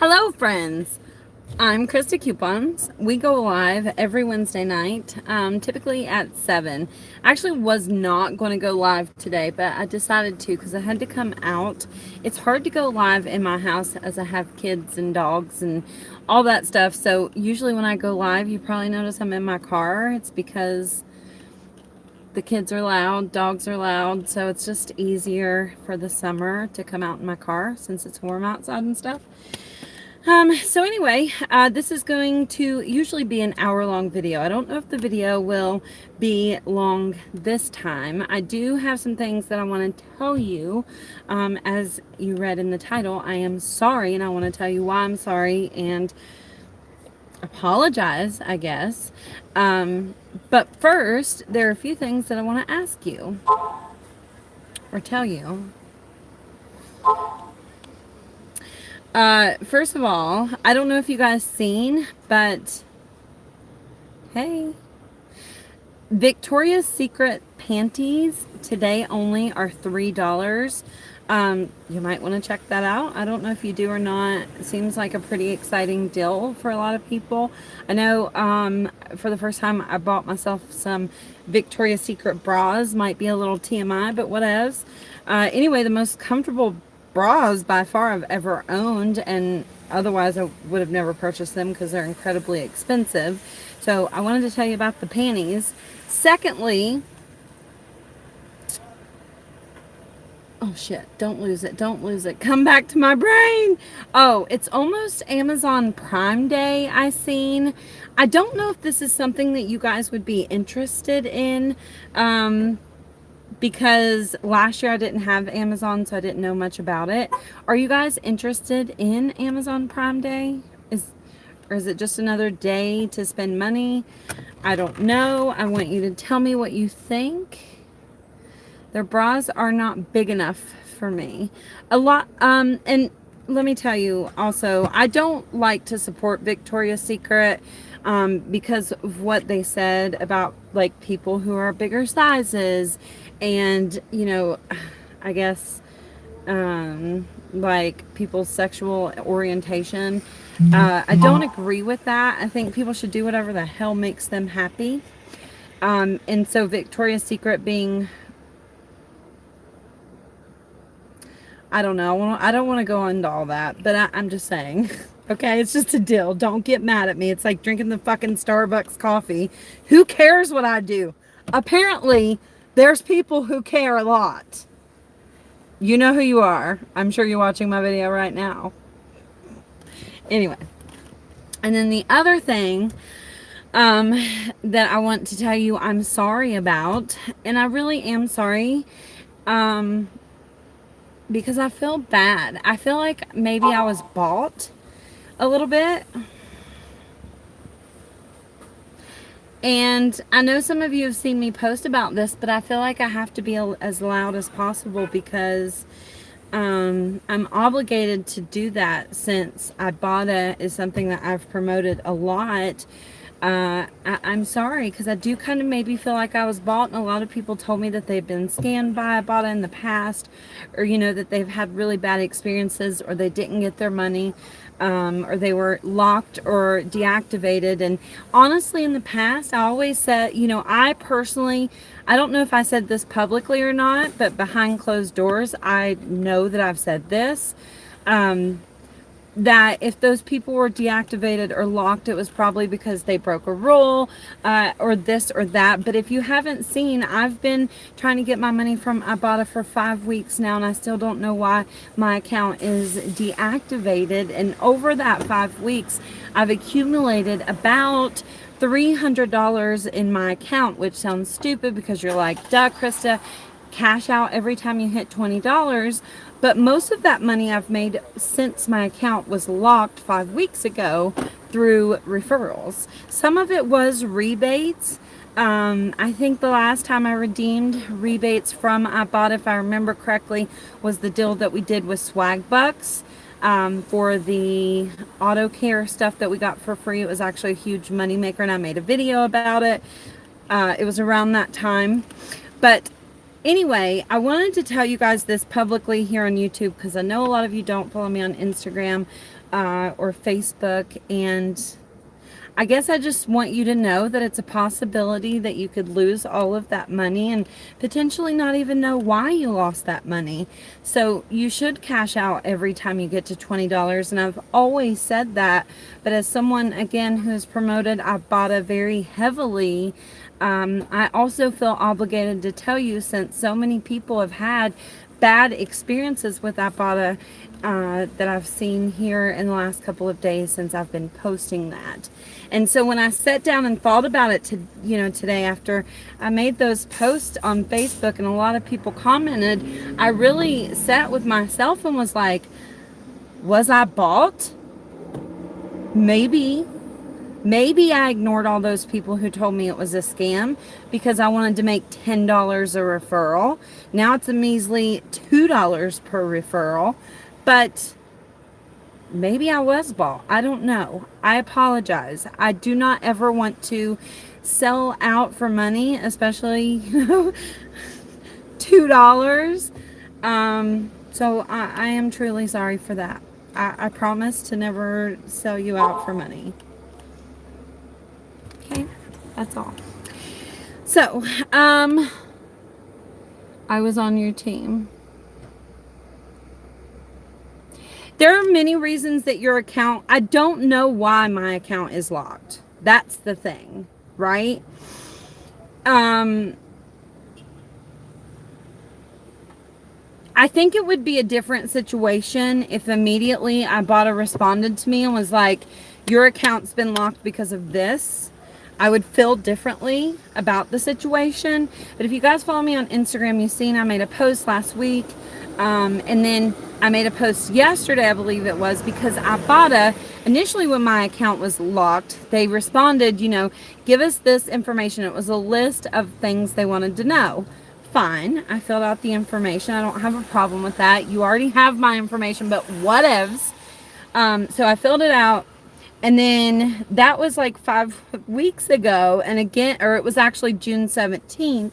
Hello, friends. I'm Krista Coupons. We go live every Wednesday night, typically at 7. I actually was not going to go live today, but I decided to because I had to come out. It's hard to go live in my house as I have kids and dogs and all that stuff. So usually when I go live, you probably notice I'm in my car. It's because the kids are loud, dogs are loud, so it's just easier for the summer to come out in my car since it's warm outside and stuff. So anyway, this is going to usually be an hour-long video. I don't know if the video will be long this time. I do have some things that I want to tell you. As you read in the title, I am sorry, and I want to tell you why I'm sorry and apologize, I guess. But first, there are a few things that I want to ask you or tell you. First of all, I don't know if you guys seen, but hey, Victoria's Secret panties today only are $3. You might want to check that out. I don't know if you do or not. It seems like a pretty exciting deal for a lot of people. I know for the first time I bought myself some Victoria's Secret bras. Might be a little TMI, but whatevs. Anyway, the most comfortable bras by far I've ever owned, and otherwise I would have never purchased them because they're incredibly expensive. So I wanted to tell you about the panties. Secondly, oh shit, don't lose it, come back to my brain. Oh, it's almost Amazon Prime Day. I seen, I don't know if this is something that you guys would be interested in, because last year I didn't have Amazon, so I didn't know much about it. Are you guys interested in Amazon Prime Day? Or is it just another day to spend money? I don't know. I want you to tell me what you think. Their bras are not big enough for me. And let me tell you also, I don't like to support Victoria's Secret because of what they said about like people who are bigger sizes and, you know, I guess like people's sexual orientation. I don't agree with that. I think people should do whatever the hell makes them happy. And so Victoria's Secret being, I don't know. I don't want to go into all that, but I'm just saying. Okay, it's just a deal. Don't get mad at me. It's like drinking the fucking Starbucks coffee. Who cares what I do? Apparently, there's people who care a lot. You know who you are. I'm sure you're watching my video right now. Anyway. And then the other thing that I want to tell you I'm sorry about, and I really am sorry, because I feel bad. I feel like maybe I was bought a little bit. And I know some of you have seen me post about this, but I feel like I have to be as loud as possible because I'm obligated to do that since Ibotta is something that I've promoted a lot. I'm sorry because I do kind of maybe feel like I was bought, and a lot of people told me that they've been scammed by Ibotta in the past, or you know that they've had really bad experiences, or they didn't get their money, or they were locked or deactivated. And honestly, in the past, I always said, you know, I personally, I don't know if I said this publicly or not, but behind closed doors, I know that I've said this. That if those people were deactivated or locked, it was probably because they broke a rule, or this or that. But if you haven't seen, I've been trying to get my money from Ibotta for 5 weeks now, and I still don't know why my account is deactivated. And over that 5 weeks, I've accumulated about $300 in my account, which sounds stupid because you're like, duh, Krista, cash out every time you hit $20. But most of that money I've made since my account was locked 5 weeks ago through referrals. Some of it was rebates. I think the last time I redeemed rebates from Ibotta, if I remember correctly, was the deal that we did with Swagbucks for the auto care stuff that we got for free. It was actually a huge money maker, and I made a video about it. It was around that time. But anyway, I wanted to tell you guys this publicly here on YouTube because I know a lot of you don't follow me on Instagram. or Facebook, and I guess I just want you to know that it's a possibility that you could lose all of that money and potentially not even know why you lost that money. So you should cash out every time you get to $20. And I've always said that. But as someone, again, who has promoted Ibotta very heavily, I also feel obligated to tell you, since so many people have had bad experiences with Ibotta that I've seen here in the last couple of days since I've been posting that. And so when I sat down and thought about it today after I made those posts on Facebook and a lot of people commented, I really sat with myself and was like, was I bought? Maybe I ignored all those people who told me it was a scam because I wanted to make $10 a referral. Now it's a measly $2 per referral. But maybe I was bought. I don't know. I apologize. I do not ever want to sell out for money, especially $2. So I am truly sorry for that. I promise to never sell you out for money. Okay, that's all. So, I was on your team. There are many reasons that your account, I don't know why my account is locked. That's the thing, right? I think it would be a different situation if immediately Ibotta responded to me and was like, your account's been locked because of this. I would feel differently about the situation. But if you guys follow me on Instagram, you've seen I made a post last week. And then I made a post yesterday, I believe it was, because Ibotta, initially when my account was locked, they responded, give us this information. It was a list of things they wanted to know. Fine. I filled out the information. I don't have a problem with that. You already have my information, but whatevs. So I filled it out. And then that was like 5 weeks ago. And again, or it was actually June 17th.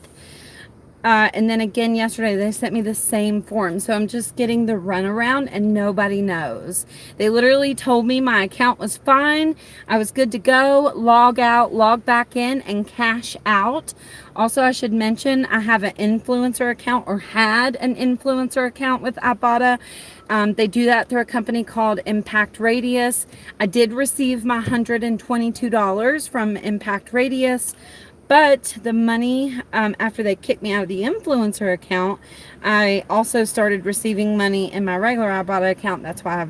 And then again yesterday, they sent me the same form. So I'm just getting the runaround and nobody knows. They literally told me my account was fine. I was good to go. Log out, log back in, and cash out. Also, I should mention I have an influencer account, or had an influencer account with Ibotta. They do that through a company called Impact Radius. I did receive my $122 from Impact Radius. But the money, after they kicked me out of the influencer account, I also started receiving money in my regular Ibotta account. That's why I have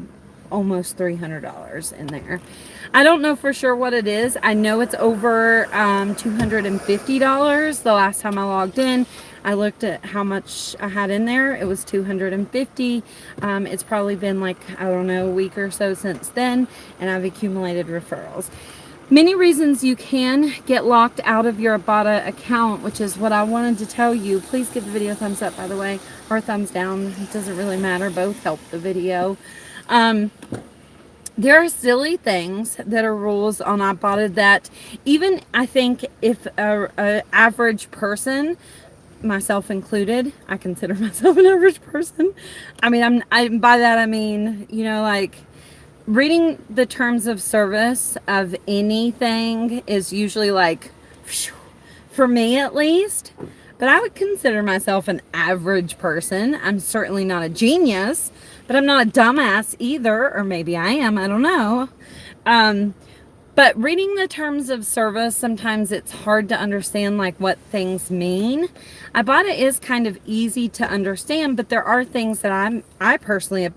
almost $300 in there. I don't know for sure what it is. I know it's over $250. The last time I logged in, I looked at how much I had in there. It was $250. It's probably been like, I don't know, a week or so since then, and I've accumulated referrals. Many reasons you can get locked out of your Ibotta account, which is what I wanted to tell you. Please give the video a thumbs up, by the way, or a thumbs down. It doesn't really matter. Both help the video. There are silly things that are rules on Ibotta that even, I think, if a average person, myself included, I consider myself an average person. I mean, by that I mean, like, reading the terms of service of anything is usually like, for me at least, but I would consider myself an average person. I'm certainly not a genius, but I'm not a dumbass either, or maybe I am, I don't know. But reading the terms of service, sometimes it's hard to understand like what things mean. Ibotta is kind of easy to understand, but there are things that I personally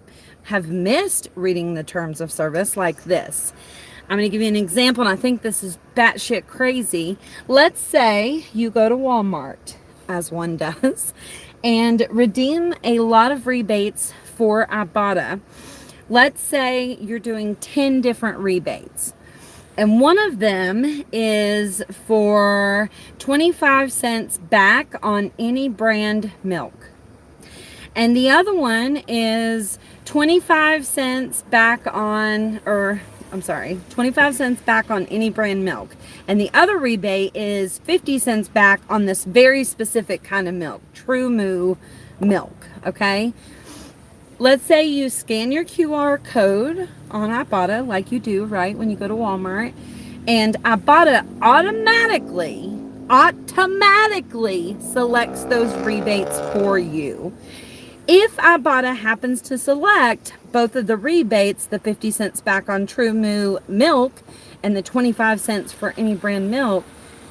have missed reading the terms of service, like this. I'm going to give you an example, and I think this is batshit crazy. Let's say you go to Walmart, as one does, and redeem a lot of rebates for Ibotta. Let's say you're doing 10 different rebates. And one of them is for 25 cents back on any brand milk. And the other one is 25 cents back on, 25 cents back on any brand milk. And the other rebate is 50 cents back on this very specific kind of milk, True Moo milk, okay? let's say you scan your QR code on Ibotta like you do, right, when you go to Walmart, and Ibotta automatically selects those rebates for you. If Ibotta happens to select both of the rebates, the 50 cents back on True Moo milk and the 25 cents for any brand milk,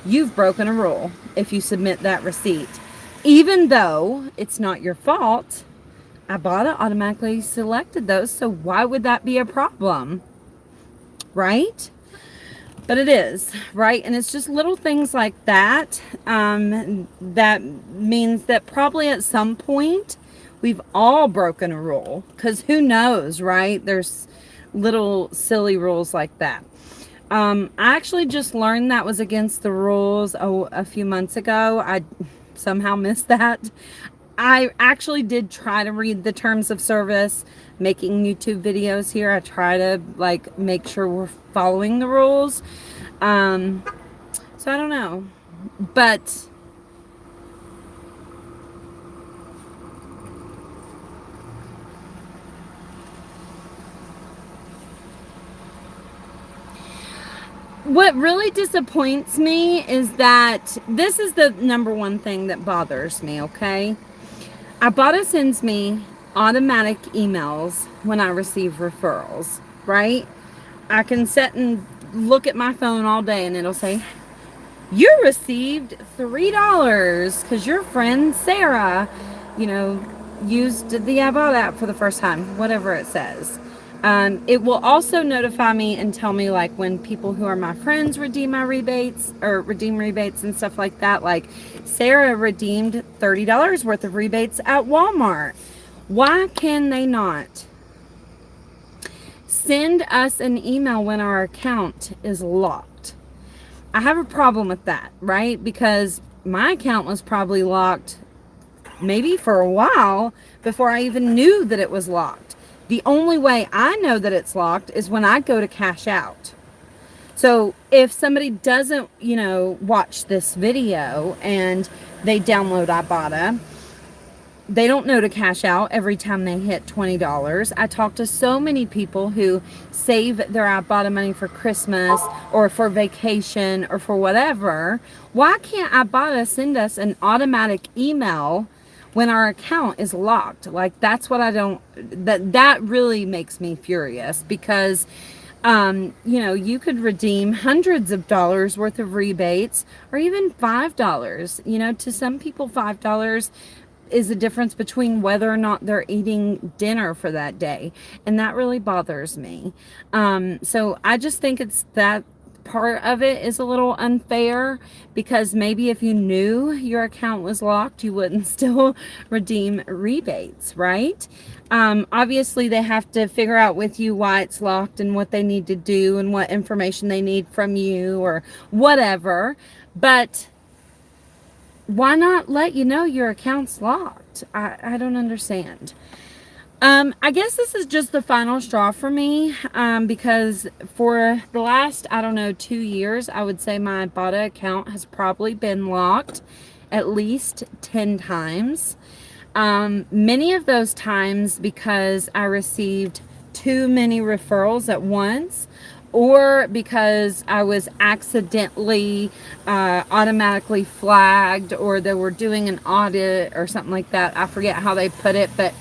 you've broken a rule if you submit that receipt. Even though it's not your fault, Ibotta automatically selected those, so why would that be a problem? Right? But it is, right? And it's just little things like that that means that probably at some point we've all broken a rule, because who knows, right? There's little silly rules like that. I actually just learned that was against the rules a few months ago. I somehow missed that. I actually did try to read the terms of service, making YouTube videos here. I try to like make sure we're following the rules. So I don't know, but what really disappoints me is that this is the number one thing that bothers me, okay? Ibotta sends me automatic emails when I receive referrals, right? I can sit and look at my phone all day and it'll say, you received $3 because your friend Sarah, used the Ibotta app for the first time, whatever it says. It will also notify me and tell me like when people who are my friends redeem my rebates or redeem rebates and stuff like that. Like Sarah redeemed $30 worth of rebates at Walmart. Why can they not send us an email when our account is locked? I have a problem with that, right? Because my account was probably locked maybe for a while before I even knew that it was locked. The only way I know that it's locked is when I go to cash out. So if somebody doesn't, watch this video and they download Ibotta, they don't know to cash out every time they hit $20. I talk to so many people who save their Ibotta money for Christmas or for vacation or for whatever. Why can't Ibotta send us an automatic email when our account is locked? Like, that's what I don't, that really makes me furious, because you could redeem hundreds of dollars worth of rebates, or even $5. To some people, $5 is the difference between whether or not they're eating dinner for that day. And that really bothers me. So I just think it's that part of it is a little unfair, because maybe if you knew your account was locked, you wouldn't still redeem rebates, right? Obviously they have to figure out with you why it's locked and what they need to do and what information they need from you or whatever, but why not let you know your account's locked? I don't understand. I guess this is just the final straw for me, because for the last, 2 years, I would say my Ibotta account has probably been locked at least 10 times. Many of those times because I received too many referrals at once, or because I was accidentally automatically flagged, or they were doing an audit or something like that. I forget how they put it, but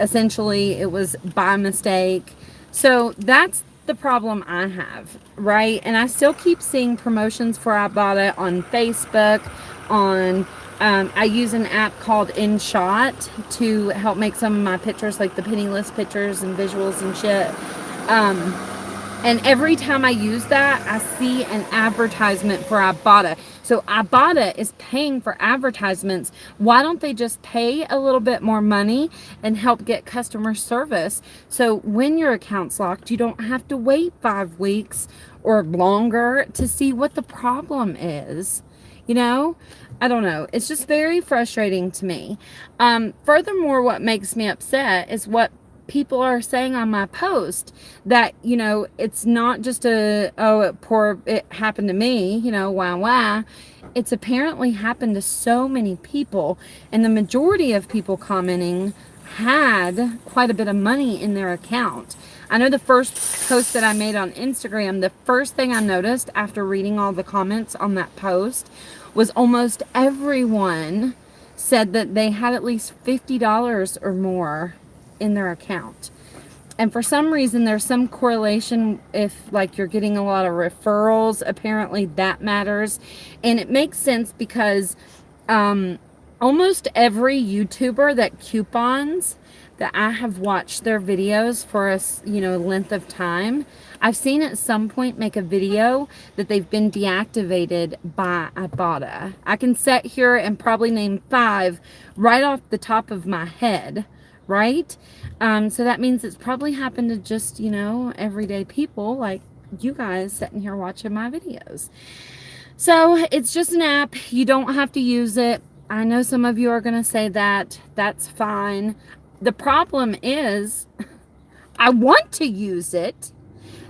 essentially it was by mistake. So that's the problem I have, right? And I still keep seeing promotions for Ibotta on Facebook, on I use an app called InShot to help make some of my pictures, like the penny list pictures and visuals and shit. And every time I use that, I see an advertisement for Ibotta. So Ibotta is paying for advertisements. Why don't they just pay a little bit more money and help get customer service? So when your account's locked, you don't have to wait 5 weeks or longer to see what the problem is. I don't know. It's just very frustrating to me. Furthermore, what makes me upset is what people are saying on my post, that it's not just it happened to me, wah. It's apparently happened to so many people, and the majority of people commenting had quite a bit of money in their account. I know the first post that I made on Instagram, the first thing I noticed after reading all the comments on that post was almost everyone said that they had at least $50 or more in their account. And for some reason, there's some correlation if like you're getting a lot of referrals, apparently that matters. And it makes sense because almost every YouTuber that coupons that I have watched their videos for a length of time, I've seen at some point make a video that they've been deactivated by Ibotta. I can sit here and probably name 5 right off the top of my head, right? So that means it's probably happened to just, everyday people like you guys sitting here watching my videos. So it's just an app. You don't have to use it. I know some of you are going to say that. That's fine. The problem is I want to use it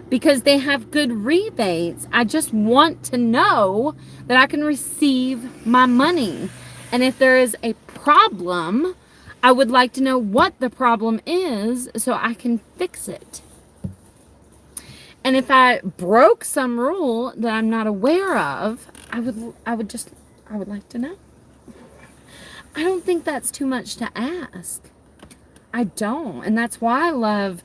because they have good rebates. I just want to know that I can receive my money. And if there is a problem, I would like to know what the problem is so I can fix it. And if I broke some rule that I'm not aware of, I would like to know. I don't think that's too much to ask. I don't. And that's why I love,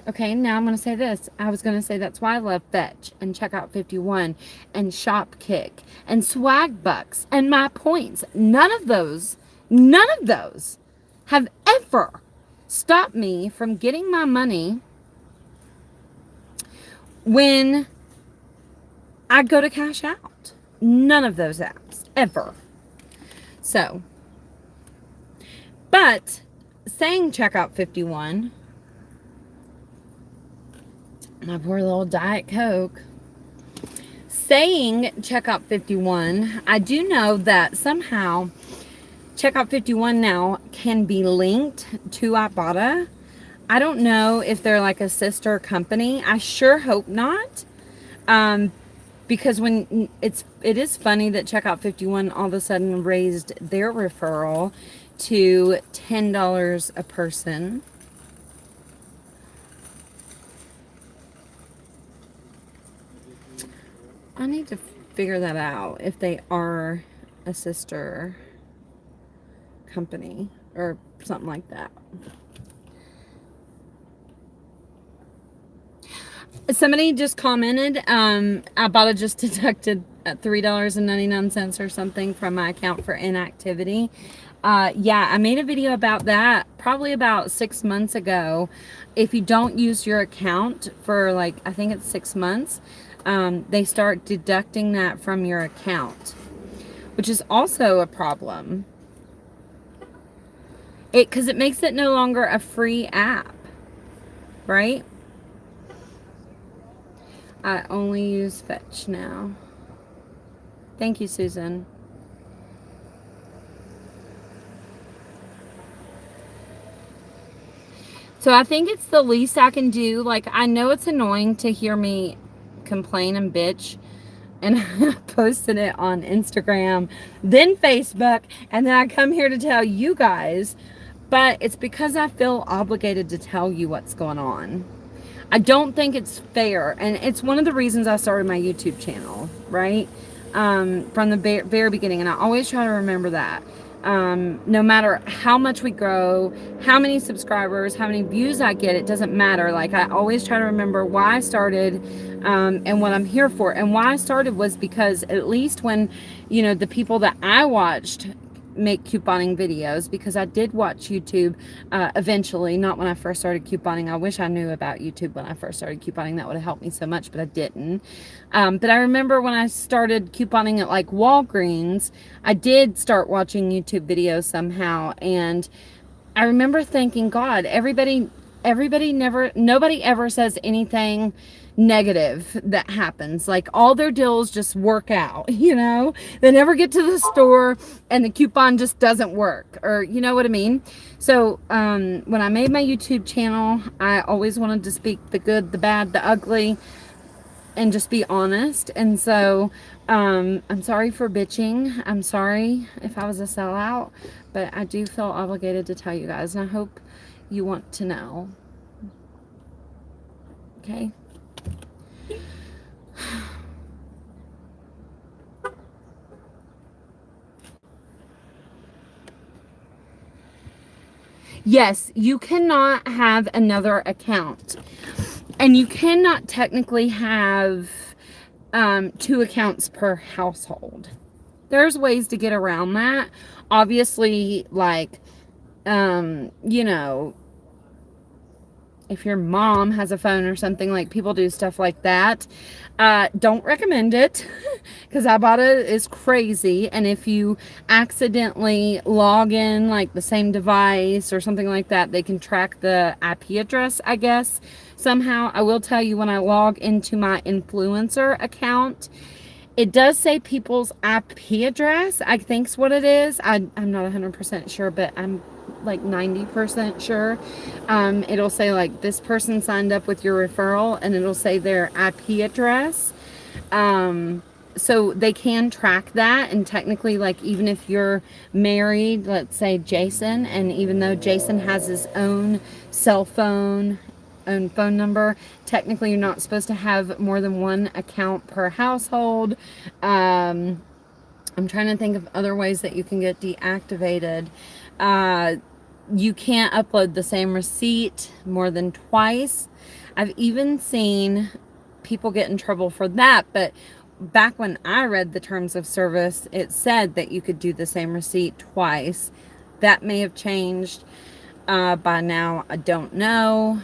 okay, now I'm going to say this. I was going to say that's why I love Fetch and Checkout 51 and Shopkick and Swagbucks and My Points. None of those have ever stopped me from getting my money when I go to cash out. None of those apps, ever. So, but saying Checkout 51, my poor little Diet Coke, saying Checkout 51, I do know that somehow Checkout 51 now can be linked to Ibotta. I don't know if they're like a sister company. I sure hope not. Because when it is funny that Checkout 51 all of a sudden raised their referral to $10 a person. I need to figure that out if they are a sister company or something like that. Somebody just commented, Ibotta just deducted $3.99 or something from my account for inactivity. Yeah, I made a video about that probably about 6 months ago. If you don't use your account for like, I think it's 6 months, they start deducting that from your account, which is also a problem. Because it makes it no longer a free app, right? I only use Fetch now. Thank you, Susan. So I think it's the least I can do. Like, I know it's annoying to hear me complain and bitch. And I posted it on Instagram, then Facebook, and then I come here to tell you guys. But it's because I feel obligated to tell you what's going on. I don't think it's fair. And it's one of the reasons I started my YouTube channel, right? From the very beginning. And I always try to remember that. No matter how much we grow, how many subscribers, how many views I get, it doesn't matter. Like, I always try to remember why I started, and what I'm here for. And why I started was because at least when, the people that I watched make couponing videos, because I did watch YouTube eventually, not when I first started couponing. I wish I knew about YouTube when I first started couponing. That would have helped me so much, but I didn't. But I remember when I started couponing at like Walgreens, I did start watching YouTube videos somehow, and I remember thinking, God, nobody ever says anything negative that happens. Like, all their deals just work out, they never get to the store and the coupon just doesn't work, or you know what I mean? So when I made my YouTube channel, I always wanted to speak the good, the bad, the ugly. and just be honest. And so I'm sorry for bitching. I'm sorry if I was a sellout, but I do feel obligated to tell you guys, and I hope you want to know. Okay? Yes, you cannot have another account. And you cannot technically have 2 accounts per household. There's ways to get around that. Obviously, like, you know, if your mom has a phone or something, like people do stuff like that. Don't recommend it because Ibotta is crazy. And if you accidentally log in like the same device or something like that, they can track the IP address, I guess. Somehow, I will tell you, when I log into my influencer account, it does say people's IP address, I think's what it is. I'm not 100% sure, but I'm like 90% sure. It'll say like this person signed up with your referral, and it'll say their IP address. So they can track that, and technically, like, even if you're married, let's say Jason, and even though Jason has his own cell phone, own phone number, technically you're not supposed to have more than 1 account per household. I'm trying to think of other ways that you can get deactivated. You can't upload the same receipt more than twice. I've even seen people get in trouble for that, but back when I read the terms of service, it said that you could do the same receipt twice. That may have changed by now. I don't know.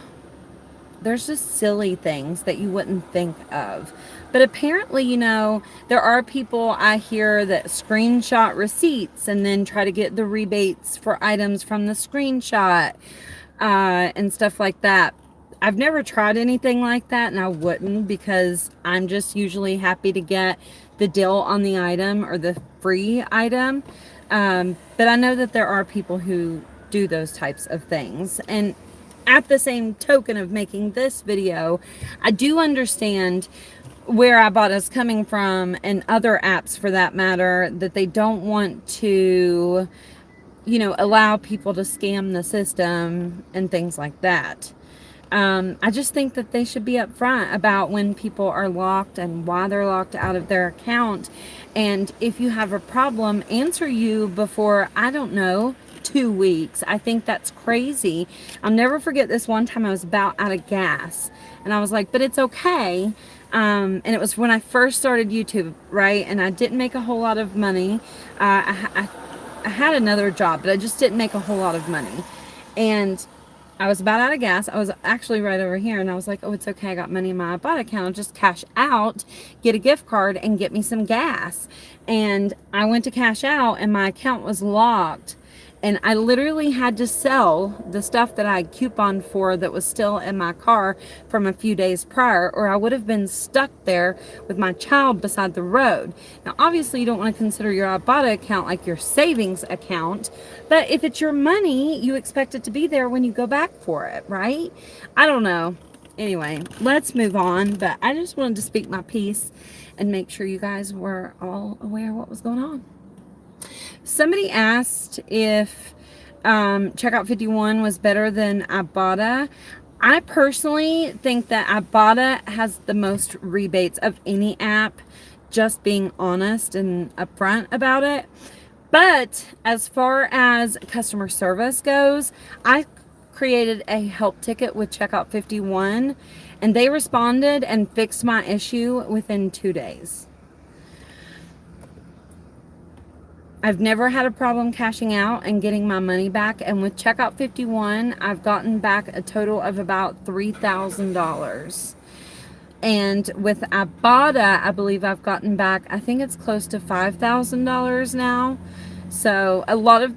There's just silly things that you wouldn't think of. But apparently, you know, there are people I hear that screenshot receipts and then try to get the rebates for items from the screenshot and stuff like that. I've never tried anything like that, and I wouldn't, because I'm just usually happy to get the deal on the item or the free item. But I know that there are people who do those types of things. And at the same token of making this video, I do understand where Ibotta's coming from, and other apps for that matter, that they don't want to, you know, allow people to scam the system and things like that. I just think that they should be upfront about when people are locked and why they're locked out of their account. And if you have a problem, answer you before, I don't know, 2 weeks. I think that's crazy. I'll never forget this one time I was about out of gas, and I was like, but it's okay. And it was when I first started YouTube, right? And I didn't make a whole lot of money. I had another job, but I just didn't make a whole lot of money. And I was about out of gas. I was actually right over here, and I was like, oh, it's okay. I got money in my Ibotta account. I'll just cash out, get a gift card, and get me some gas. And I went to cash out, and my account was locked. And I literally had to sell the stuff that I had couponed for that was still in my car from a few days prior, or I would have been stuck there with my child beside the road. Now, obviously, you don't want to consider your Ibotta account like your savings account, but if it's your money, you expect it to be there when you go back for it, right? I don't know. Anyway, let's move on, but I just wanted to speak my piece and make sure you guys were all aware of what was going on. Somebody asked if Checkout 51 was better than Ibotta. I personally think that Ibotta has the most rebates of any app, just being honest and upfront about it. But as far as customer service goes, I created a help ticket with Checkout 51, and they responded and fixed my issue within 2 days. I've never had a problem cashing out and getting my money back. And with Checkout 51, I've gotten back a total of about $3,000. And with Ibotta, I believe I've gotten back, I think it's close to $5,000 now. So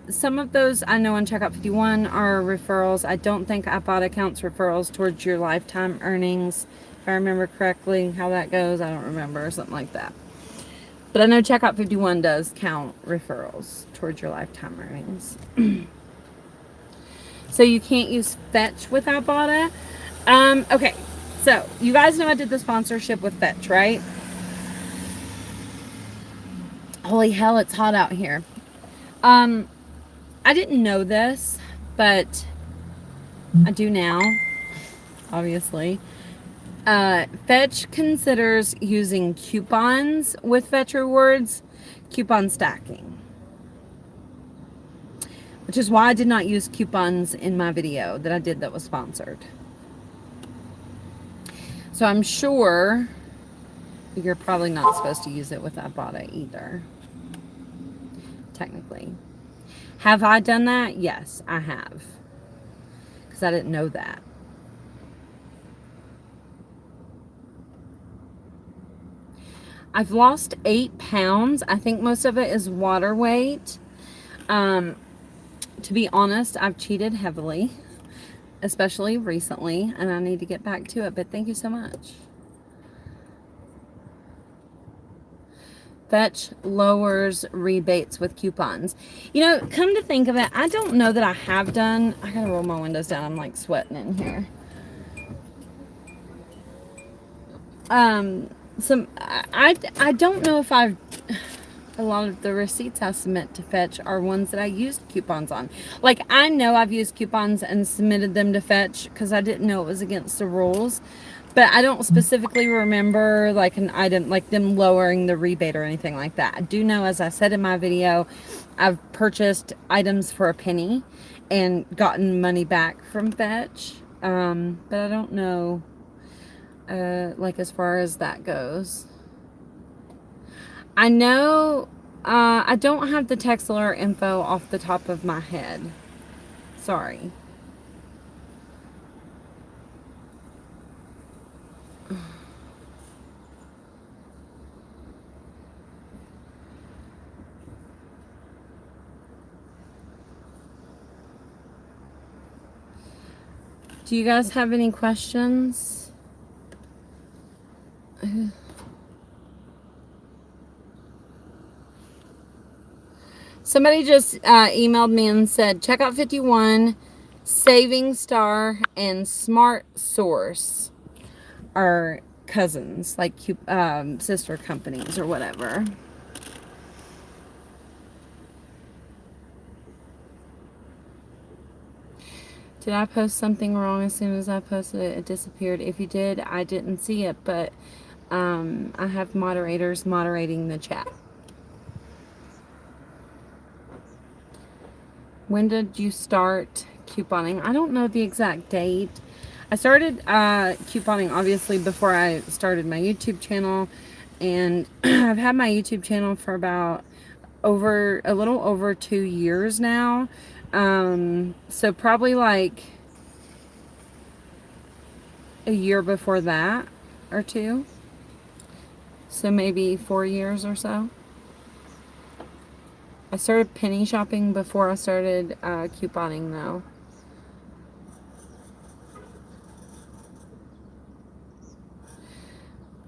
some of those I know on Checkout 51 are referrals. I don't think Ibotta counts referrals towards your lifetime earnings. If I remember correctly how that goes, I don't remember, something like that. But I know Checkout 51 does count referrals towards your lifetime earnings. So you can't use Fetch with Ibotta. Okay, So, you guys know I did the sponsorship with Fetch, right? Holy hell, it's hot out here. I didn't know this, but I do now, obviously. Fetch considers using coupons with Fetch Rewards coupon stacking, which is why I did not use coupons in my video that I did that was sponsored. So I'm sure you're probably not supposed to use it with Ibotta either, technically. Have I done that? Yes, I have, because I didn't know that. I've lost 8 pounds. I think most of it is water weight. To be honest, I've cheated heavily, especially recently, and I need to get back to it, but thank you so much. Fetch lowers rebates with coupons. You know, come to think of it, I don't know that I have done. I gotta roll my windows down. I'm like sweating in here. I don't know if I've, a lot of the receipts I submit to Fetch are ones that I used coupons on. Like, I know I've used coupons and submitted them to Fetch because I didn't know it was against the rules. But I don't specifically remember like an item, like them lowering the rebate or anything like that. I do know, as I said in my video, I've purchased items for a penny and gotten money back from Fetch. But I don't know, like as far as that goes. I know, I don't have the text alert info off the top of my head. Sorry. Do you guys have any questions? Somebody just emailed me and said, Checkout 51, Saving Star, and Smart Source are cousins, like sister companies or whatever. Did I post something wrong? As soon as I posted it, it disappeared. If you did, I didn't see it, but I have moderators moderating the chat. When did you start couponing? I don't know the exact date. I started couponing obviously before I started my YouTube channel, and I've had my YouTube channel for about a little over 2 years now. So probably like a year before that or 2. So maybe 4 years or so. I started penny shopping before I started couponing though.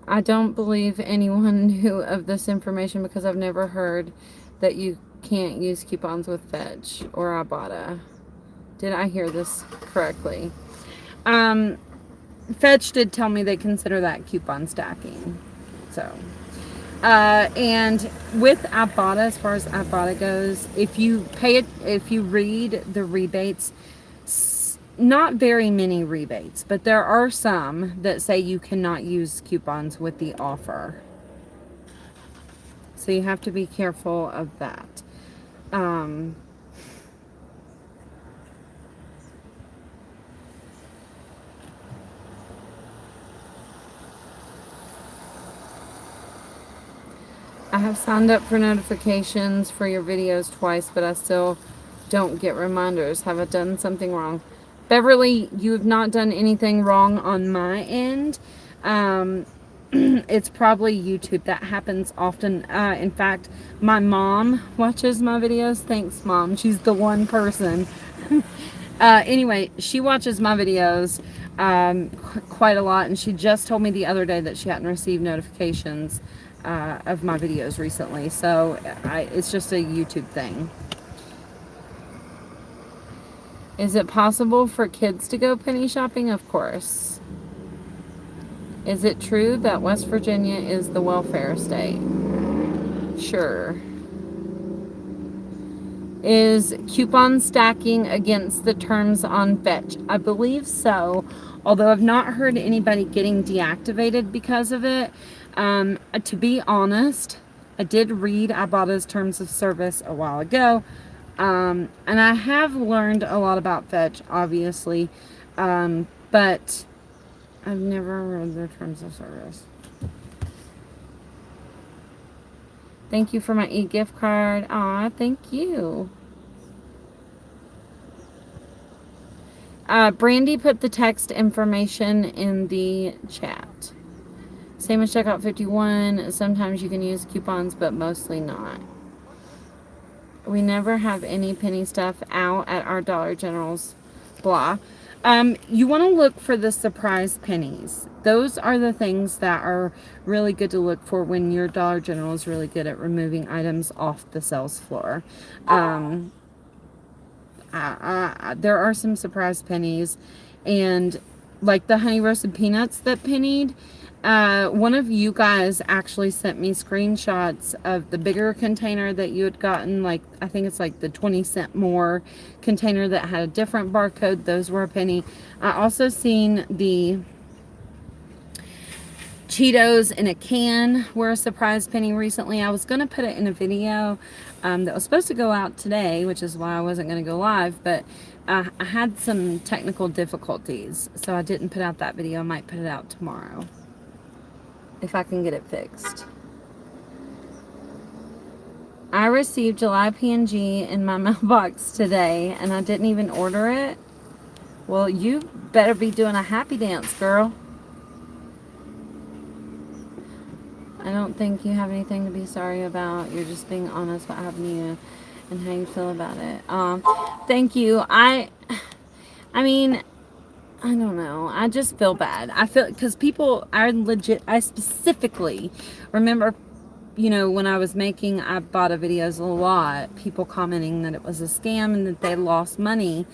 I don't believe anyone knew of this information because I've never heard that you can't use coupons with Fetch or Ibotta. Did I hear this correctly? Fetch did tell me they consider that coupon stacking. So, and with Ibotta, as far as Ibotta goes, if you read the rebates, not very many rebates, but there are some that say you cannot use coupons with the offer. So you have to be careful of that. I have signed up for notifications for your videos twice, but I still don't get reminders. Have I done something wrong? Beverly, you have not done anything wrong on my end. It's probably YouTube. That happens often. In fact, my mom watches my videos. Thanks, Mom. She's the one person. Anyway, she watches my videos quite a lot, and she just told me the other day that she hadn't received notifications of my videos recently. So it's just a YouTube thing. Is it possible for kids to go penny shopping? Of course. Is it true that West Virginia is the welfare state? Sure. Is coupon stacking against the terms on Fetch? I believe so, although I've not heard anybody getting deactivated because of it. To be honest, I did read Ibotta's terms of service a while ago, and I have learned a lot about Fetch, obviously, but I've never read their terms of service. Thank you for my e-gift card. Aw, thank you. Brandy put the text information in the chat. Same as checkout 51. Sometimes you can use coupons, but mostly not. We never have any penny stuff out at our Dollar Generals, blah. You want to look for the surprise pennies. Those are the things that are really good to look for when your Dollar General is really good at removing items off the sales floor. There are some surprise pennies, and like the honey roasted peanuts that pennied. One of you guys actually sent me screenshots of the bigger container that you had gotten. Like, I think it's like the 20-cent more container that had a different barcode. Those were a penny. I also seen the Cheetos in a can were a surprise penny recently. I was going to put it in a video that was supposed to go out today, which is why I wasn't going to go live, but I had some technical difficulties, so I didn't put out that video. I might put it out tomorrow if I can get it fixed. I received July P&G in my mailbox today, and I didn't even order it. Well, you better be doing a happy dance, girl. I don't think you have anything to be sorry about. You're just being honest what happened to you and how you feel about it. Thank you. I mean, I don't know. I just feel bad. I feel, because people are legit. I specifically remember, you know, when I was making Ibotta videos a lot, people commenting that it was a scam and that they lost money.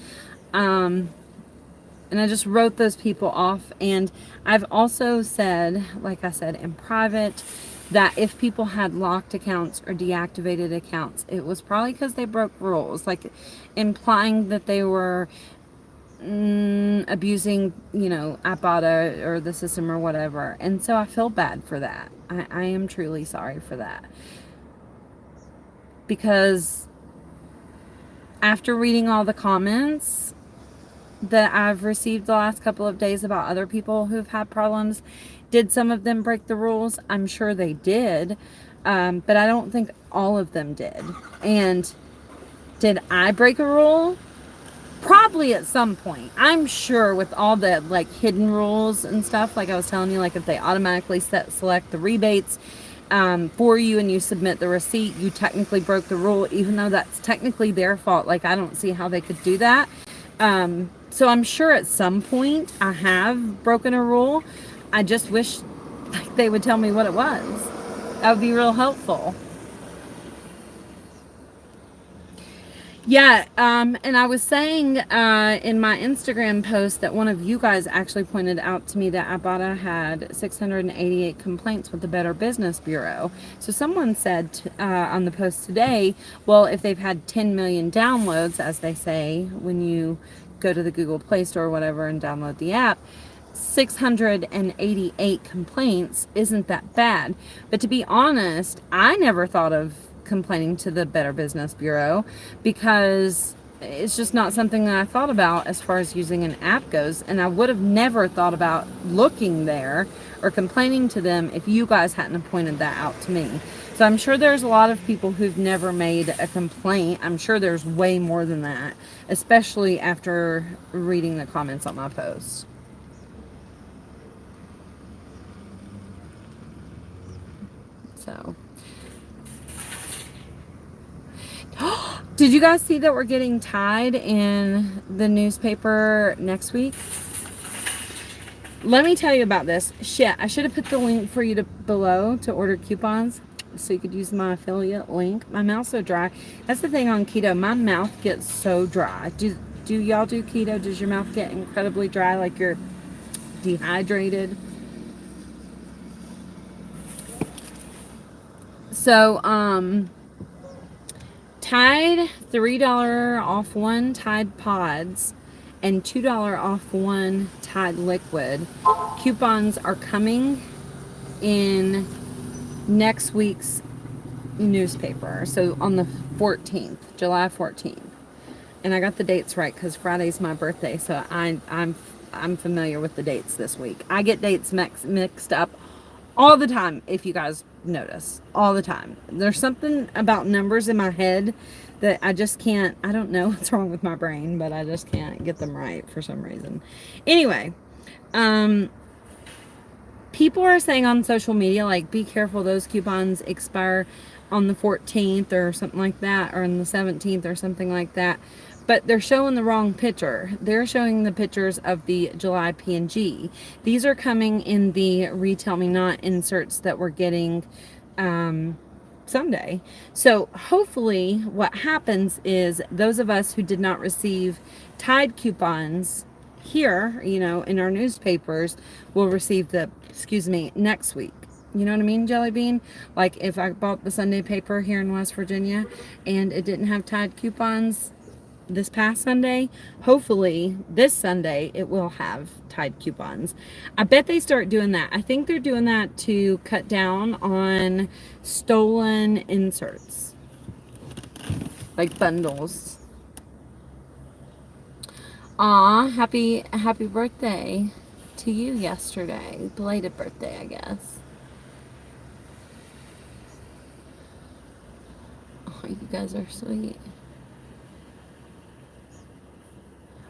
And I just wrote those people off. And I've also said, like I said in private, that if people had locked accounts or deactivated accounts, it was probably because they broke rules, like implying that they were abusing, you know, Ibotta or the system or whatever. And so I feel bad for that. I am truly sorry for that. Because after reading all the comments that I've received the last couple of days about other people who've had problems, did some of them break the rules? I'm sure they did. But I don't think all of them did. And did I break a rule? Probably at some point. I'm sure with all the like hidden rules and stuff, like I was telling you, like if they automatically select the rebates for you and you submit the receipt, you technically broke the rule, even though that's technically their fault. Like, I don't see how they could do that. So I'm sure at some point I have broken a rule. I just wish like they would tell me what it was. That would be real helpful. Yeah, and I was saying in my Instagram post that one of you guys actually pointed out to me that Ibotta had 688 complaints with the Better Business Bureau. So someone said on the post today, well, if they've had 10 million downloads, as they say when you go to the Google Play Store or whatever and download the app, 688 complaints isn't that bad. But to be honest, I never thought of complaining to the Better Business Bureau because it's just not something that I thought about as far as using an app goes, and I would have never thought about looking there or complaining to them if you guys hadn't pointed that out to me. So I'm sure there's a lot of people who've never made a complaint. I'm sure there's way more than that, especially after reading the comments on my post. So did you guys see that we're getting tied in the newspaper next week? Let me tell you about this. Shit, I should have put the link for you below to order coupons so you could use my affiliate link. My mouth's so dry. That's the thing on keto. My mouth gets so dry. Do y'all do keto? Does your mouth get incredibly dry, like you're dehydrated? So, Tide, $3 off one Tide Pods and $2 off one Tide Liquid. Coupons are coming in next week's newspaper. So on the 14th, July 14th. And I got the dates right because Friday's my birthday, so I'm familiar with the dates this week. I get dates mixed up all the time, if you guys notice. All the time. There's something about numbers in my head that I just can't, I don't know what's wrong with my brain, but I just can't get them right for some reason. Anyway, people are saying on social media, like, be careful, those coupons expire on the 14th or something like that, or on the 17th or something like that. But they're showing the wrong picture. They're showing the pictures of the July P&G. These are coming in the Retail Me Not inserts that we're getting Sunday. So hopefully what happens is those of us who did not receive Tide coupons here, you know, in our newspapers, will receive the, next week. You know what I mean, Jelly Bean? Like if I bought the Sunday paper here in West Virginia and it didn't have Tide coupons this past Sunday, hopefully this Sunday it will have Tide coupons. I bet they start doing that. I think they're doing that to cut down on stolen inserts, like bundles. Aw, happy birthday to you yesterday. Belated birthday, I guess. Oh, you guys are sweet.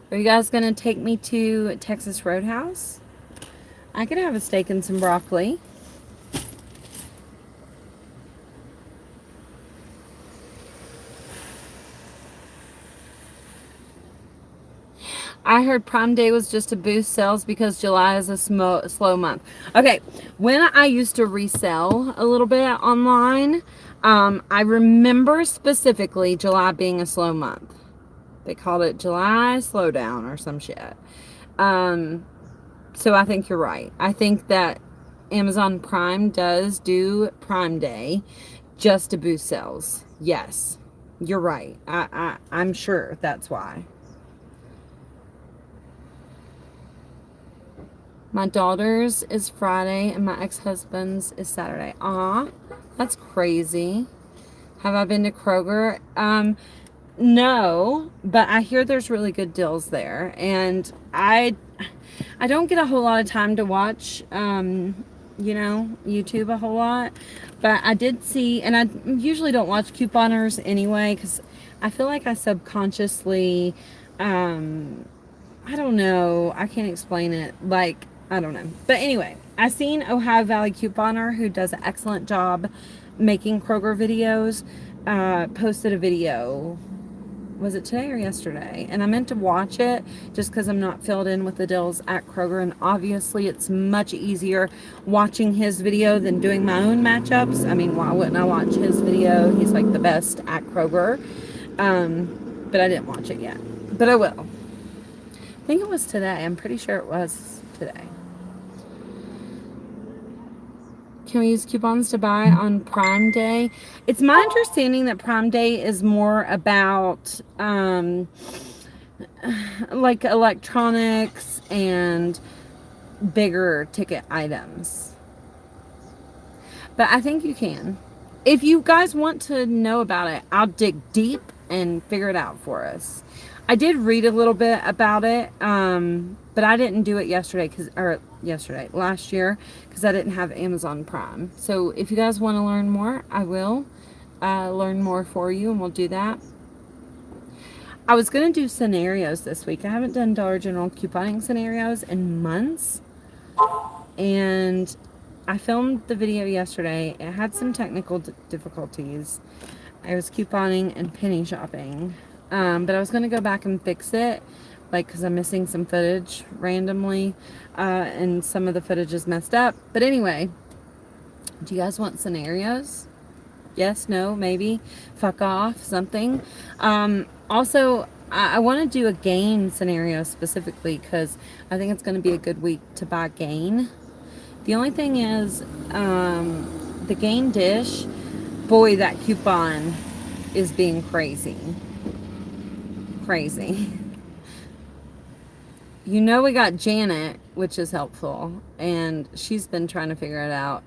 Are you guys going to take me to Texas Roadhouse? I could have a steak and some broccoli. I heard Prime Day was just to boost sales because July is a slow month. Okay, when I used to resell a little bit online, I remember specifically July being a slow month. They called it July Slowdown or some shit. So I think you're right. I think that Amazon Prime does do Prime Day just to boost sales. Yes, you're right. I'm sure that's why. My daughter's is Friday and my ex-husband's is Saturday. Aw, that's crazy. Have I been to Kroger? No, but I hear there's really good deals there, and I don't get a whole lot of time to watch, YouTube a whole lot, but I did see, and I usually don't watch couponers anyway, because I feel like I subconsciously, I don't know, I can't explain it, like, I don't know, but anyway, I seen Ohio Valley Couponer, who does an excellent job making Kroger videos, posted a video. Was it today or yesterday? And I meant to watch it just because I'm not filled in with the deals at Kroger. And obviously it's much easier watching his video than doing my own matchups. I mean, why wouldn't I watch his video? He's like the best at Kroger. But I didn't watch it yet. But I will. I think it was today. I'm pretty sure it was today. Can we use coupons to buy on Prime Day? It's my understanding that Prime Day is more about like electronics and bigger ticket items. But I think you can. If you guys want to know about it, I'll dig deep and figure it out for us. I did read a little bit about it, but I didn't do it last year, because I didn't have Amazon Prime. So if you guys want to learn more, I will learn more for you, and we'll do that. I was going to do scenarios this week. I haven't done Dollar General couponing scenarios in months, and I filmed the video yesterday. It had some technical difficulties. I was couponing and penny shopping. But I was going to go back and fix it, like, because I'm missing some footage randomly, and some of the footage is messed up. But anyway, do you guys want scenarios? Yes, no, maybe, fuck off, something. Also, I want to do a Gain scenario specifically, because I think it's going to be a good week to buy Gain. The only thing is, the Gain dish, boy, that coupon is being crazy. Crazy. You know, we got Janet, which is helpful, and she's been trying to figure it out.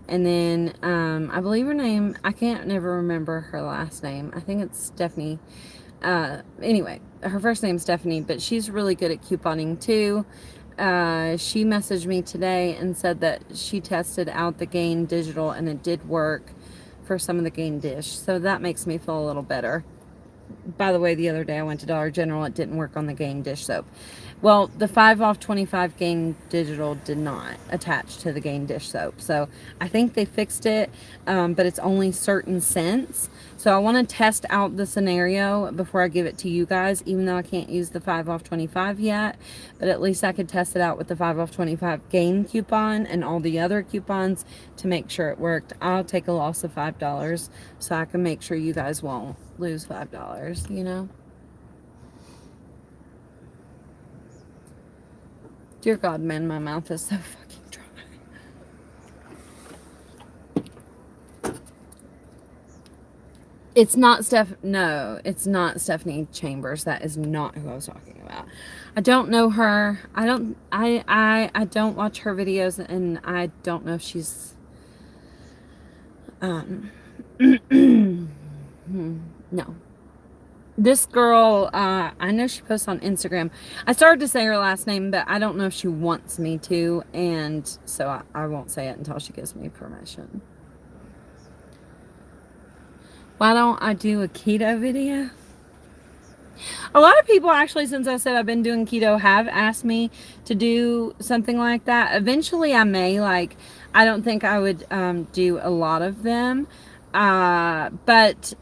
And then I believe her name, I can't never remember her last name. I think it's Stephanie. Anyway, her first name's Stephanie, but she's really good at couponing too. She messaged me today and said that she tested out the Gain Digital and it did work for some of the Gain Dish. So that makes me feel a little better. By the way, the other day I went to Dollar General. It didn't work on the Gain dish soap. Well, the 5 off 25 Gain Digital did not attach to the Gain dish soap. So I think they fixed it, but it's only certain scents. So I want to test out the scenario before I give it to you guys, even though I can't use the 5 off 25 yet. But at least I could test it out with the 5 off 25 Gain coupon and all the other coupons to make sure it worked. I'll take a loss of $5 so I can make sure you guys won't lose $5, you know? Dear God, man, my mouth is so fucking dry. It's not no, it's not Stephanie Chambers. That is not who I was talking about. I don't know her. I don't watch her videos, and I don't know if she's no. This girl, I know she posts on Instagram. I started to say her last name, but I don't know if she wants me to, and so I won't say it until she gives me permission. Why don't I do a keto video? A lot of people actually, since I said I've been doing keto, have asked me to do something like that. Eventually I may, like, I don't think I would do a lot of them, but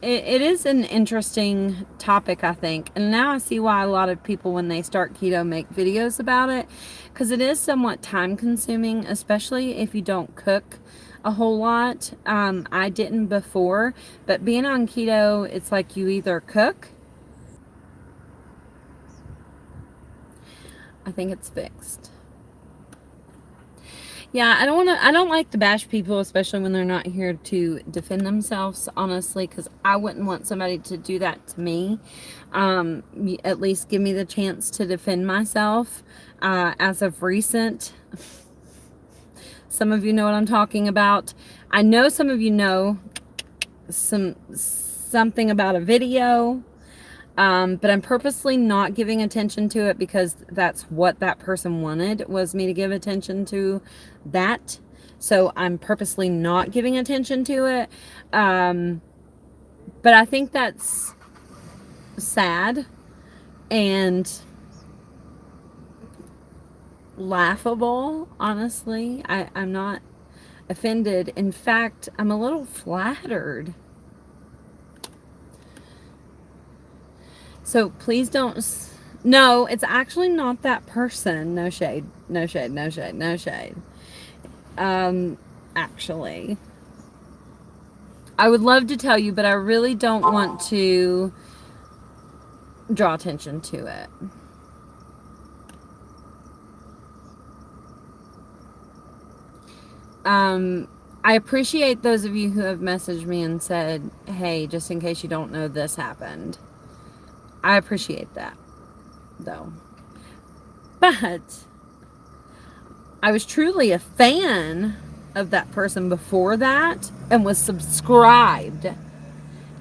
it is an interesting topic, I think. And now I see why a lot of people, when they start keto, make videos about it. Because it is somewhat time consuming, especially if you don't cook a whole lot. I didn't before. But being on keto, it's like you either cook. I think it's fixed. Yeah, I don't like to bash people, especially when they're not here to defend themselves, honestly, because I wouldn't want somebody to do that to me. At least give me the chance to defend myself. As of recent, some of you know what I'm talking about. I know some of you know something about a video. But I'm purposely not giving attention to it because that's what that person wanted, was me to give attention to that. So I'm purposely not giving attention to it. But I think that's sad and laughable, honestly. I'm not offended. In fact, I'm a little flattered. So please don't. No, it's actually not that person. No shade. No shade. No shade. No shade. Actually, I would love to tell you, but I really don't want to draw attention to it. I appreciate those of you who have messaged me and said, hey, just in case you don't know, this happened. I appreciate that, though. But I was truly a fan of that person before that and was subscribed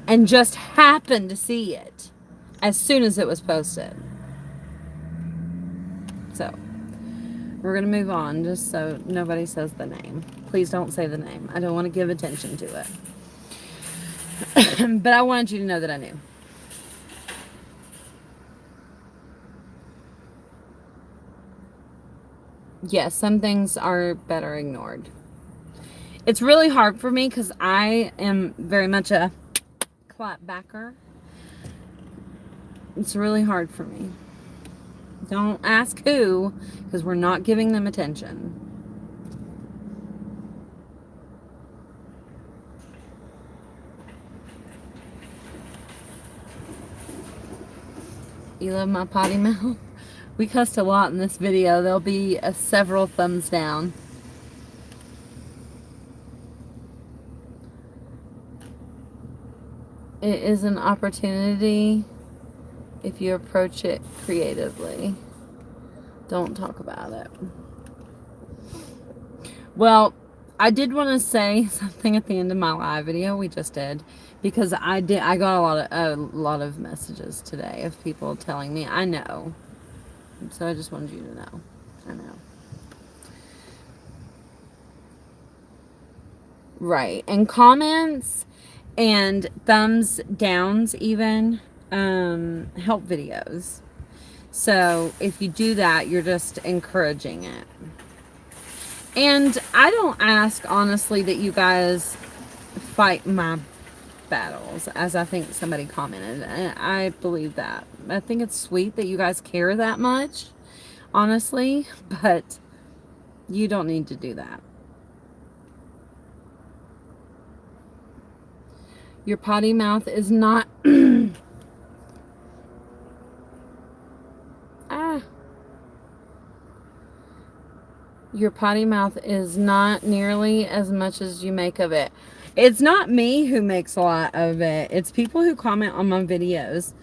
and just happened to see it as soon as it was posted. So we're going to move on just so nobody says the name. Please don't say the name. I don't want to give attention to it. But I wanted you to know that I knew. Yes, some things are better ignored. It's really hard for me because I am very much a clapbacker. It's really hard for me. Don't ask who, because we're not giving them attention. You love my potty mouth? We cussed a lot in this video. There'll be several thumbs down. It is an opportunity if you approach it creatively. Don't talk about it. Well, I did want to say something at the end of my live video we just did, because I got a lot of messages today of people telling me, I know. So I just wanted you to know. I know. Right. And comments and thumbs downs even help videos. So if you do that, you're just encouraging it. And I don't ask, honestly, that you guys fight my battles, as I think somebody commented. And I believe that. I think it's sweet that you guys care that much, honestly, but you don't need to do that. Your potty mouth is not... Your potty mouth is not nearly as much as you make of it. It's not me who makes a lot of it. It's people who comment on my videos.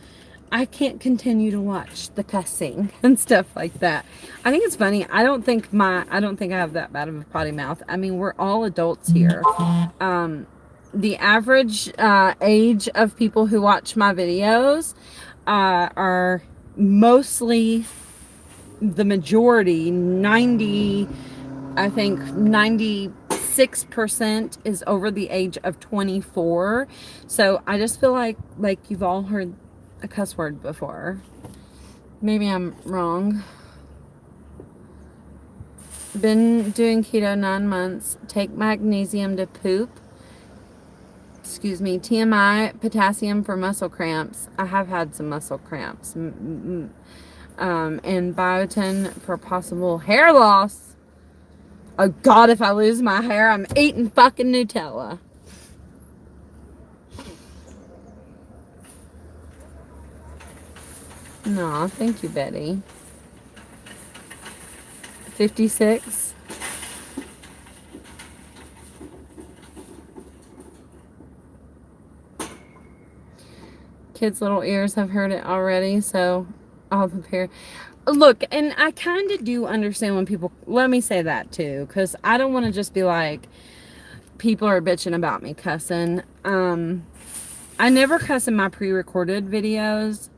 I can't continue to watch the cussing and stuff like that. I think it's funny. I don't think I have that bad of a potty mouth. I mean, we're all adults here. The average age of people who watch my videos are mostly, the majority, 96% is over the age of 24. So I just feel like you've all heard a cuss word before. Maybe I'm wrong. Been doing keto 9 months. Take magnesium to poop. Excuse me. TMI, potassium for muscle cramps. I have had some muscle cramps. And biotin for possible hair loss. Oh God, if I lose my hair, I'm eating fucking Nutella. No, thank you, Betty. 56. Kids' little ears have heard it already, so all the parents... Look, and I kind of do understand when people... Let me say that, too, because I don't want to just be like, people are bitching about me cussing. I never cuss in my pre-recorded videos,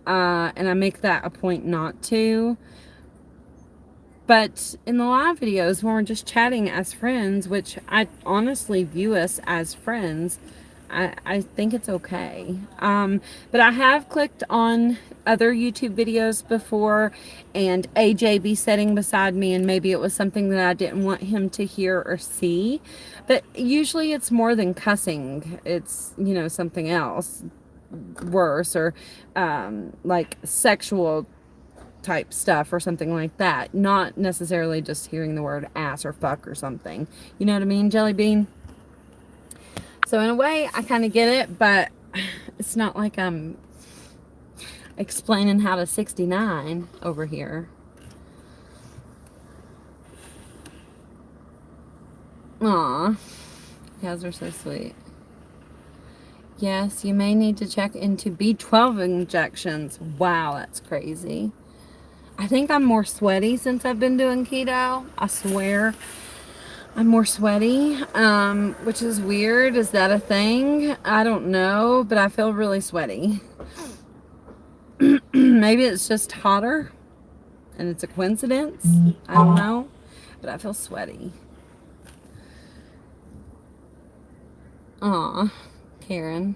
and I make that a point not to. But in the live videos, when we're just chatting as friends, which I honestly view us as friends, I think it's okay. But I have clicked on other YouTube videos before, and AJ be sitting beside me, and maybe it was something that I didn't want him to hear or see. But usually it's more than cussing. It's, something else worse, or like sexual type stuff or something like that. Not necessarily just hearing the word ass or fuck or something. You know what I mean, Jelly Bean? So in a way, I kind of get it, but it's not like I'm explaining how to 69 over here. Aw, you guys are so sweet. Yes, you may need to check into B12 injections. Wow, that's crazy. I think I'm more sweaty since I've been doing keto. I swear. I'm more sweaty, which is weird. Is that a thing? I don't know, but I feel really sweaty. Maybe it's just hotter and it's a coincidence. I don't know, but I feel sweaty. Aw, Karen.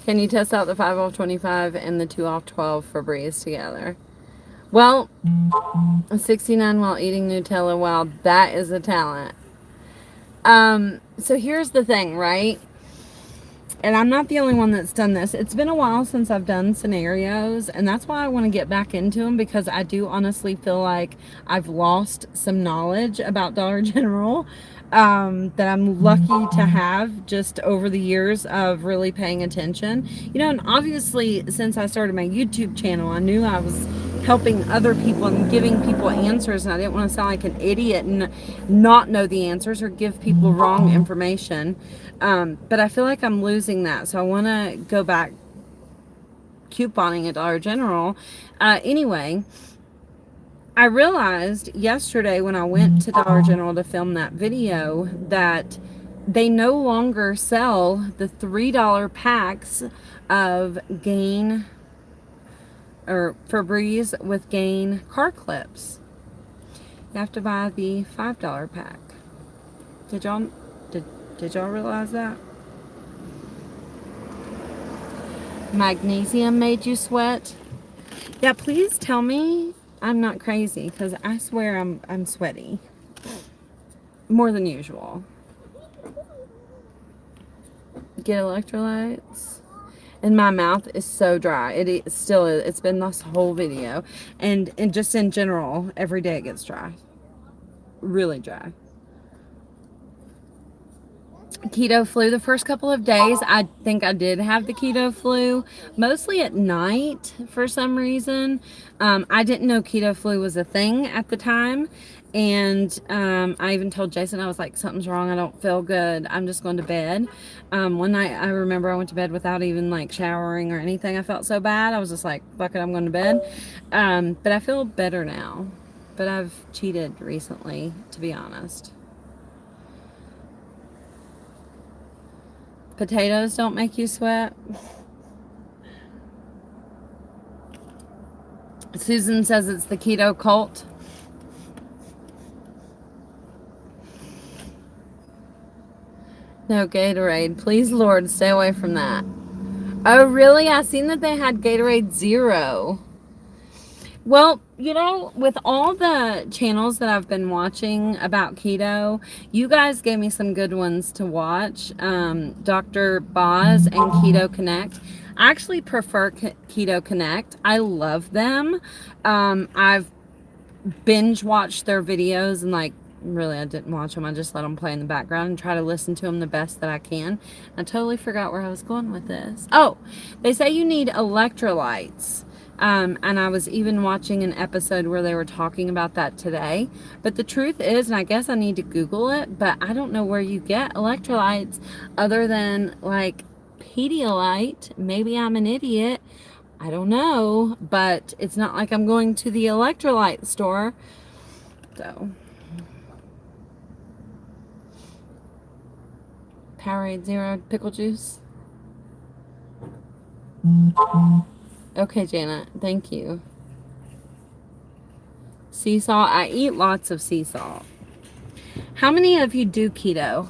Can you test out the 5 off 25 and the 2 off 12 for Breeze together? Well, 69 while eating Nutella. Wow, that is a talent. So here's the thing, right? And I'm not the only one that's done this. It's been a while since I've done scenarios, and that's why I want to get back into them, because I do honestly feel like I've lost some knowledge about Dollar General that I'm lucky to have just over the years of really paying attention. And obviously since I started my YouTube channel, I knew I was helping other people and giving people answers, and I didn't want to sound like an idiot and not know the answers or give people wrong information. But I feel like I'm losing that, so I want to go back couponing at Dollar General. Anyway, I realized yesterday when I went to Dollar General to film that video that they no longer sell the $3 packs of Gain or Febreze with Gain car clips. You have to buy the $5 pack. Did y'all realize that? Magnesium made you sweat? Yeah, please tell me I'm not crazy, because I swear I'm sweaty. More than usual. Get electrolytes. And my mouth is so dry. It still is. It's been this whole video. And just in general, every day it gets dry. Really dry. Keto flu. The first couple of days, I think I did have the keto flu. Mostly at night for some reason. I didn't know keto flu was a thing at the time. And I even told Jason, I was like, something's wrong. I don't feel good. I'm just going to bed. One night, I remember I went to bed without even like showering or anything. I felt so bad. I was just like, fuck it, I'm going to bed. But I feel better now. But I've cheated recently, to be honest. Potatoes don't make you sweat. Susan says it's the keto cult. No Gatorade. Please, Lord, stay away from that. Oh, really? I seen that they had Gatorade Zero. Well, you know, with all the channels that I've been watching about keto, you guys gave me some good ones to watch. Dr. Boz and Keto Connect. I actually prefer Keto Connect. I love them. I've binge watched their videos and like, really, I didn't watch them. I just let them play in the background and try to listen to them the best that I can. I totally forgot where I was going with this. Oh, they say you need electrolytes. And I was even watching an episode where they were talking about that today. But the truth is, and I guess I need to Google it, but I don't know where you get electrolytes other than like Pedialyte. Maybe I'm an idiot. I don't know. But it's not like I'm going to the electrolyte store. So. Powerade Zero pickle juice. Okay, Janet. Thank you. Sea salt. I eat lots of sea salt. How many of you do keto?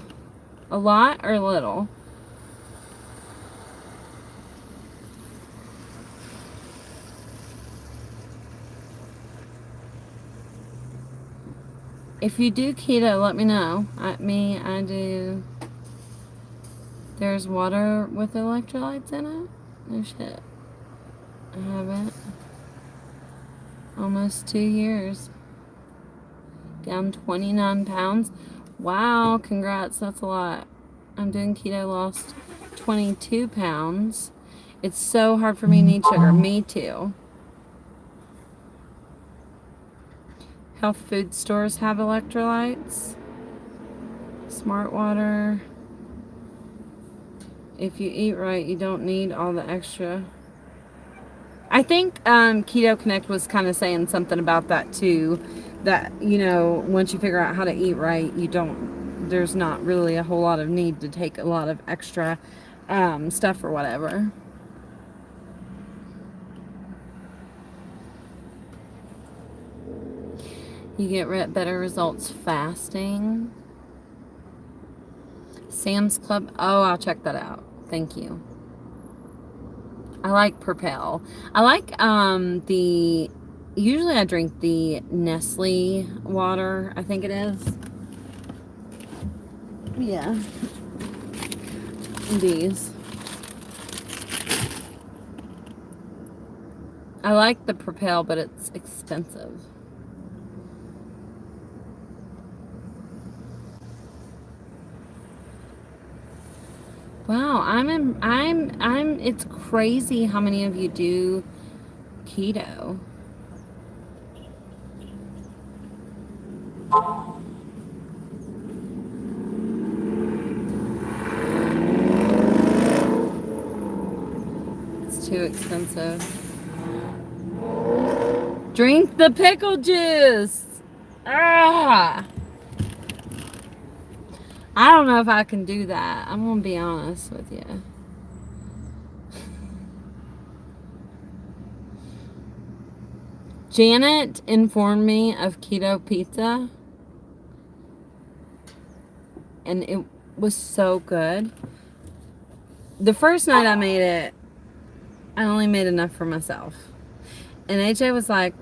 A lot or little? If you do keto, let me know. I do. There's water with electrolytes in it? No shit. I haven't. Almost 2 years. Down 29 pounds. Wow, congrats. That's a lot. I'm doing keto, lost 22 pounds. It's so hard for me to need sugar. Me too. Health food stores have electrolytes. Smart water. If you eat right, you don't need all the extra. I think Keto Connect was kind of saying something about that too. That, you know, once you figure out how to eat right, there's not really a whole lot of need to take a lot of extra stuff or whatever. You get better results fasting. Sam's Club. Oh, I'll check that out. Thank you. I like Propel. I like usually I drink the Nestle water, I think it is. Yeah. These. I like the Propel, but it's expensive. Wow, it's crazy how many of you do keto. It's too expensive. Drink the pickle juice. Ah! I don't know if I can do that. I'm gonna be honest with you. Janet informed me of keto pizza, and it was so good. The first night I made it, I only made enough for myself. And AJ was like,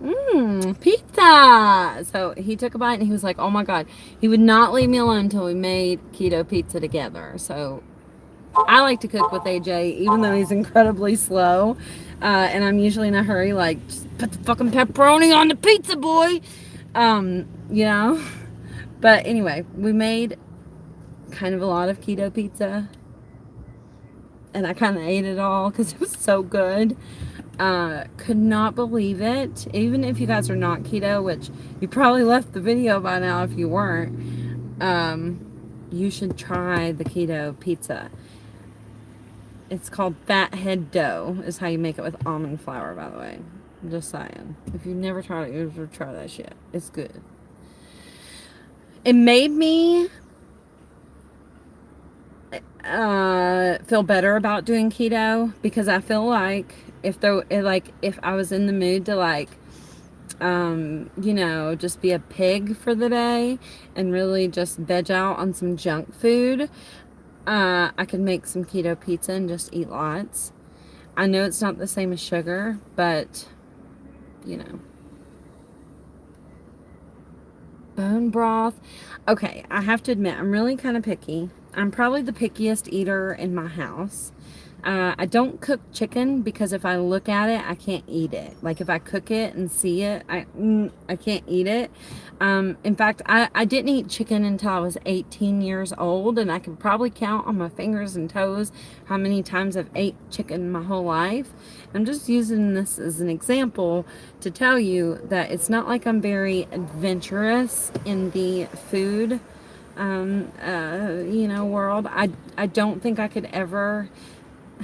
pizza. So he took a bite and he was like, oh my God. He would not leave me alone until we made keto pizza together. So I like to cook with AJ, even though he's incredibly slow. And I'm usually in a hurry, like, just put the fucking pepperoni on the pizza, boy. You know? But anyway, we made kind of a lot of keto pizza. And I kind of ate it all because it was so good. Could not believe it. Even if you guys are not keto, which you probably left the video by now if you weren't, you should try the keto pizza. It's called Fathead Dough, is how you make it with almond flour, by the way. I'm just saying. If you've never tried it, you should try that shit. It's good. It made me feel better about doing keto because I feel like if I was in the mood to just be a pig for the day and really just veg out on some junk food, I could make some keto pizza and just eat lots. I know it's not the same as sugar, but bone broth. Okay, I have to admit, I'm really kind of picky. I'm probably the pickiest eater in my house. I don't cook chicken because if I look at it, I can't eat it. Like if I cook it and see it, I can't eat it. In fact, I didn't eat chicken until I was 18 years old, and I can probably count on my fingers and toes how many times I've ate chicken my whole life. I'm just using this as an example to tell you that it's not like I'm very adventurous in the food world. I don't think I could ever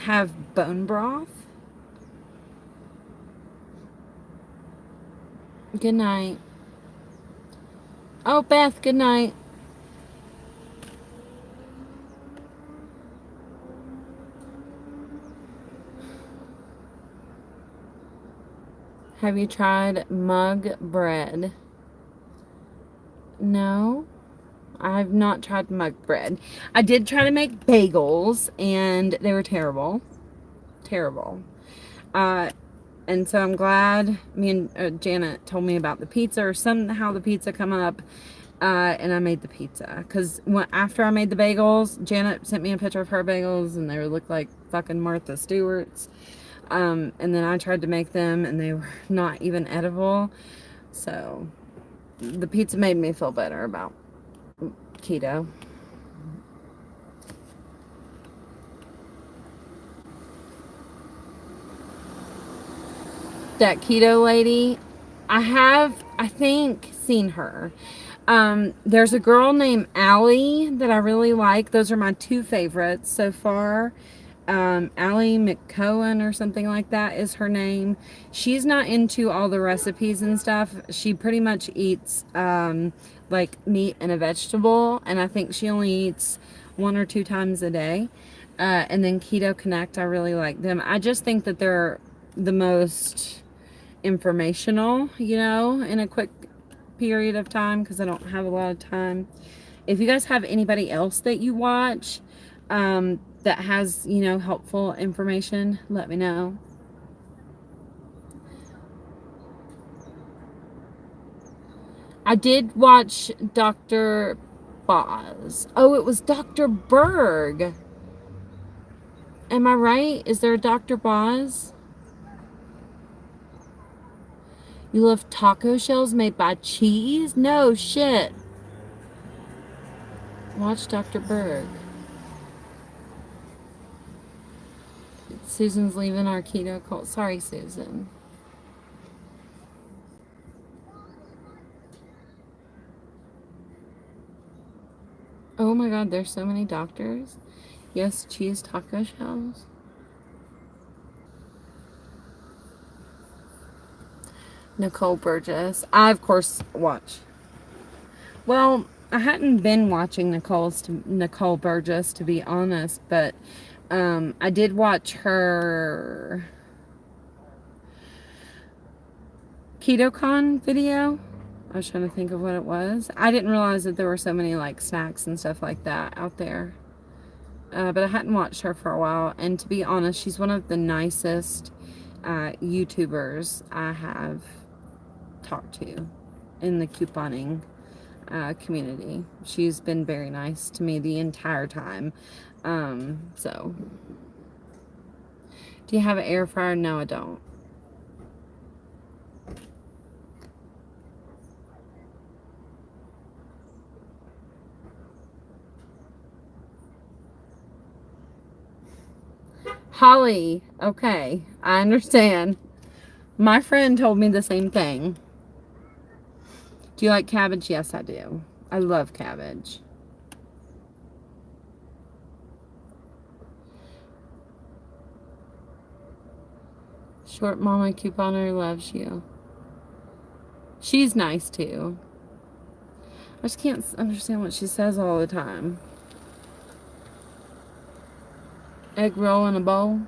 have bone broth. Good night. Oh, Beth, good night. Have you tried mug bread? No, I've not tried mug bread. I did try to make bagels, and they were terrible. Terrible. And so I'm glad me and Janet told me about the pizza, or somehow the pizza come up, and I made the pizza. Because after I made the bagels, Janet sent me a picture of her bagels, and they looked like fucking Martha Stewart's. And then I tried to make them, and they were not even edible. So the pizza made me feel better about keto. That keto lady, I think, seen her. There's a girl named Allie that I really like. Those are my two favorites so far. Allie McCohen or something like that is her name. She's not into all the recipes and stuff. She pretty much eats like meat and a vegetable, and I think she only eats 1 or 2 times a day. And then Keto Connect, I really like them. I just think that they're the most informational, in a quick period of time because I don't have a lot of time. If you guys have anybody else that you watch that has, helpful information, let me know. I did watch Dr. Boz. Oh, it was Dr. Berg. Am I right? Is there a Dr. Boz? You love taco shells made by cheese? No shit. Watch Dr. Berg. Susan's leaving our keto cult. Sorry, Susan. my God, there's so many doctors. Yes, cheese taco shells. Nicole Burgess. I, of course, watch. Well, I hadn't been watching Nicole Burgess, to be honest, but I did watch her KetoCon video. I was trying to think of what it was. I didn't realize that there were so many like snacks and stuff like that out there. But I hadn't watched her for a while, and to be honest, she's one of the nicest YouTubers I have talked to in the couponing community. She's been very nice to me the entire time. So, do you have an air fryer? No, I don't. Holly, okay, I understand. My friend told me the same thing. Do you like cabbage? Yes, I do. I love cabbage. Short Mama Couponer loves you. She's nice too. I just can't understand what she says all the time. Egg roll in a bowl.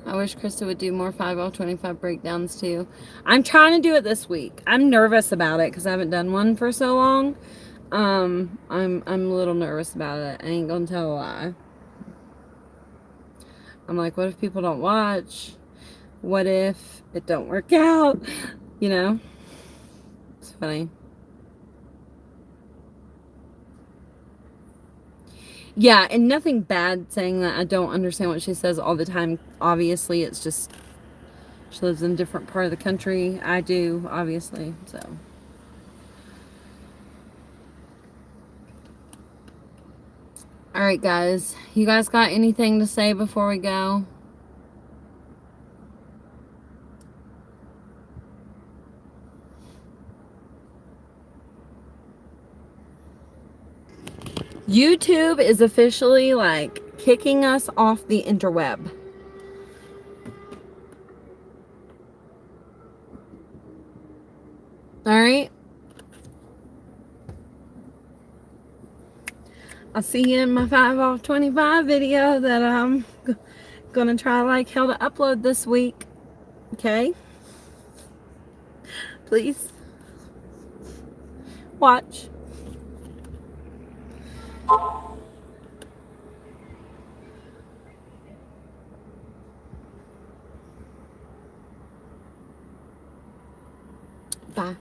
I wish Krista would do more 5 off 25 breakdowns too. I'm trying to do it this week. I'm nervous about it because I haven't done one for so long. I'm a little nervous about it. I ain't gonna tell a lie. I'm like, what if people don't watch? What if it don't work out? You know? It's funny. Yeah, and nothing bad saying that I don't understand what she says all the time. Obviously, it's just she lives in a different part of the country. I do, obviously, so. All right, guys. You guys got anything to say before we go? YouTube is officially like kicking us off the interweb. All right. I'll see you in my 5 off 25 video that I'm gonna try like hell to upload this week. Okay? Please watch. Bye.